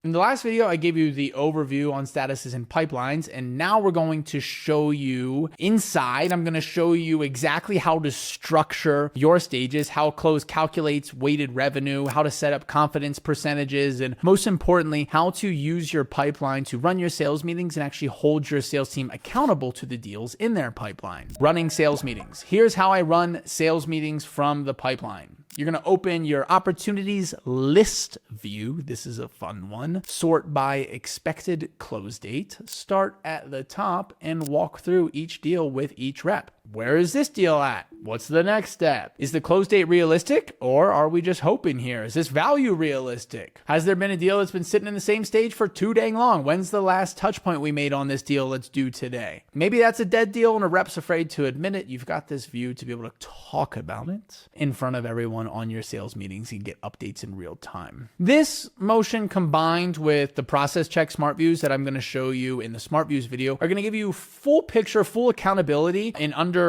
In the last video, I gave you the overview on statuses and pipelines, and now we're going to show you inside. I'm going to show you exactly how to structure your stages, how Close calculates weighted revenue, how to set up confidence percentages, and most importantly, how to use your pipeline to run your sales meetings and actually hold your sales team accountable to the deals in their pipeline. Running sales meetings. Here's how I run sales meetings from the pipeline. You're going to open your opportunities list view. This is a fun one. Sort by expected close date. Start at the top and walk through each deal with each rep. Where is this deal at? What's the next step? Is the close date realistic, or are we just hoping here? Is this value realistic? Has there been a deal that's been sitting in the same stage for too dang long? When's the last touch point we made on this deal? Let's do today. Maybe that's a dead deal and a rep's afraid to admit it. You've got this view to be able to talk about it in front of everyone on your sales meetings. You can get updates in real time. This motion combined with the process check smart views that I'm going to show you in the smart views video are going to give you full picture, full accountability in under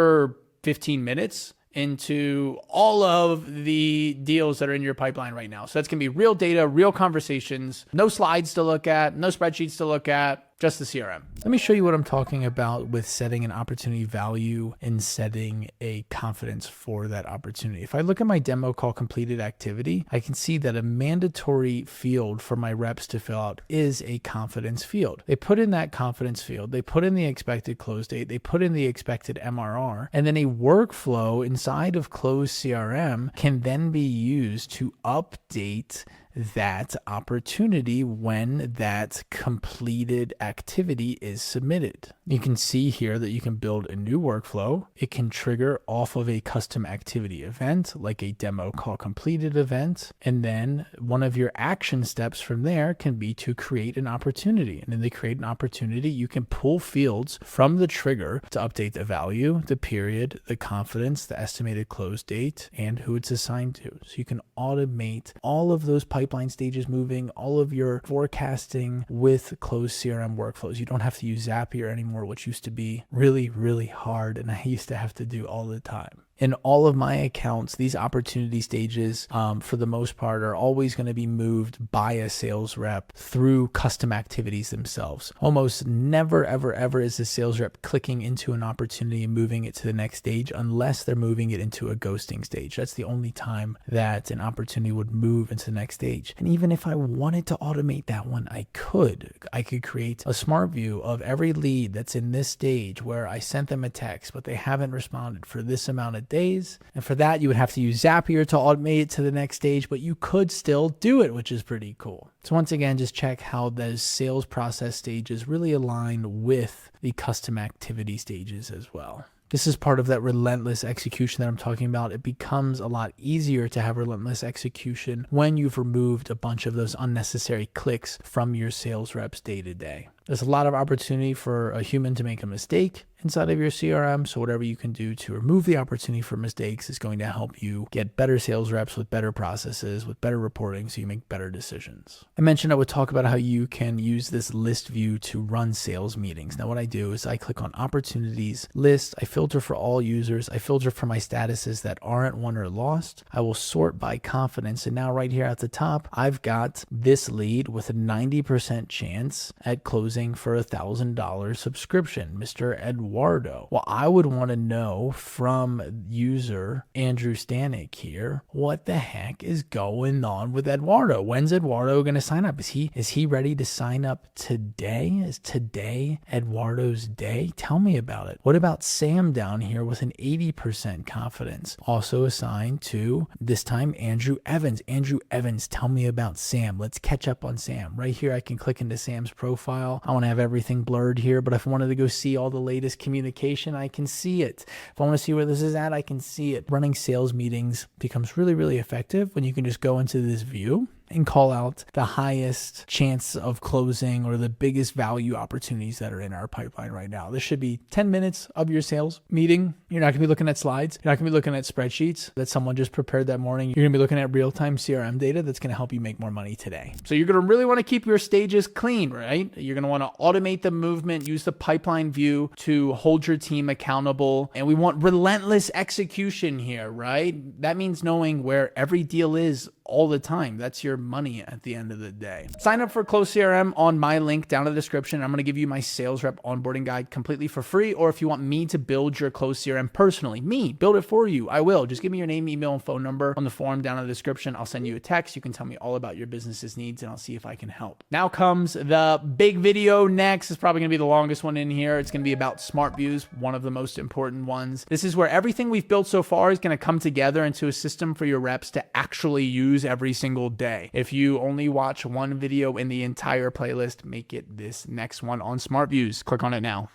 15 minutes into all of the deals that are in your pipeline right now. So that's going to be real data, real conversations, no slides to look at, no spreadsheets to look at, just the CRM. Let me show you what I'm talking about with setting an opportunity value and setting a confidence for that opportunity. If I look at my demo call completed activity, I can see that a mandatory field for my reps to fill out is a confidence field. They put in that confidence field, they put in the expected close date, they put in the expected MRR, and then a workflow inside of Close CRM can then be used to update that opportunity when that completed activity is submitted. You can see here that you can build a new workflow. It can trigger off of a custom activity event, like a demo call completed event. And then one of your action steps from there can be to create an opportunity. And then they create an opportunity. You can pull fields from the trigger to update the value, the period, the confidence, the estimated close date, and who it's assigned to. So you can automate all of those pipeline stages moving, all of your forecasting with Close CRM workflows. You don't have to use Zapier anymore, which used to be really, really hard, and I used to have to do all the time. In all of my accounts, these opportunity stages, for the most part, are always going to be moved by a sales rep through custom activities themselves. Almost never, ever, ever is a sales rep clicking into an opportunity and moving it to the next stage unless they're moving it into a ghosting stage. That's the only time that an opportunity would move into the next stage. And even if I wanted to automate that one, I could. I could create a smart view of every lead that's in this stage where I sent them a text, but they haven't responded for this amount of days. And for that, you would have to use Zapier to automate it to the next stage, but you could still do it, which is pretty cool. So once again, just check how those sales process stages really align with the custom activity stages as well. This is part of that relentless execution that I'm talking about. It becomes a lot easier to have relentless execution when you've removed a bunch of those unnecessary clicks from your sales reps day to day. There's a lot of opportunity for a human to make a mistake inside of your CRM. So whatever you can do to remove the opportunity for mistakes is going to help you get better sales reps with better processes, with better reporting, so you make better decisions. I mentioned I would talk about how you can use this list view to run sales meetings. Now what I do is I click on opportunities list. I filter for all users. I filter for my statuses that aren't won or lost. I will sort by confidence. And now right here at the top, I've got this lead with a 90% chance at closing for $1,000 subscription, Mr. Eduardo. Well, I would want to know from user Andrew Stanek here, what the heck is going on with Eduardo? When's Eduardo going to sign up? Is he ready to sign up today? Is today Eduardo's day? Tell me about it. What about Sam down here with an 80% confidence? Also assigned to, this time, Andrew Evans. Andrew Evans, tell me about Sam. Let's catch up on Sam. Right here, I can click into Sam's profile. I want to have everything blurred here, but if I wanted to go see all the latest communication, I can see it. If I want to see where this is at, I can see it. Running sales meetings becomes really, really effective when you can just go into this view and call out the highest chance of closing or the biggest value opportunities that are in our pipeline right now. This should be 10 minutes of your sales meeting. You're not going to be looking at slides. You're not going to be looking at spreadsheets that someone just prepared that morning. You're going to be looking at real-time CRM data that's going to help you make more money today. So you're going to really want to keep your stages clean, right? You're going to want to automate the movement, use the pipeline view to hold your team accountable. And we want relentless execution here, right? That means knowing where every deal is all the time. That's your money at the end of the day. Sign up for Close CRM on my link down in the description. I'm going to give you my sales rep onboarding guide completely for free. Or if you want me to build your Close CRM personally, build it for you, I will. Just give me your name, email, and phone number on the form down in the description. I'll send you a text. You can tell me all about your business's needs and I'll see if I can help. Now comes the big video next. It's probably going to be the longest one in here. It's going to be about smart views, one of the most important ones. This is where everything we've built so far is going to come together into a system for your reps to actually use every single day. If you only watch one video in the entire playlist, make it this next one on smart views. Click on it now.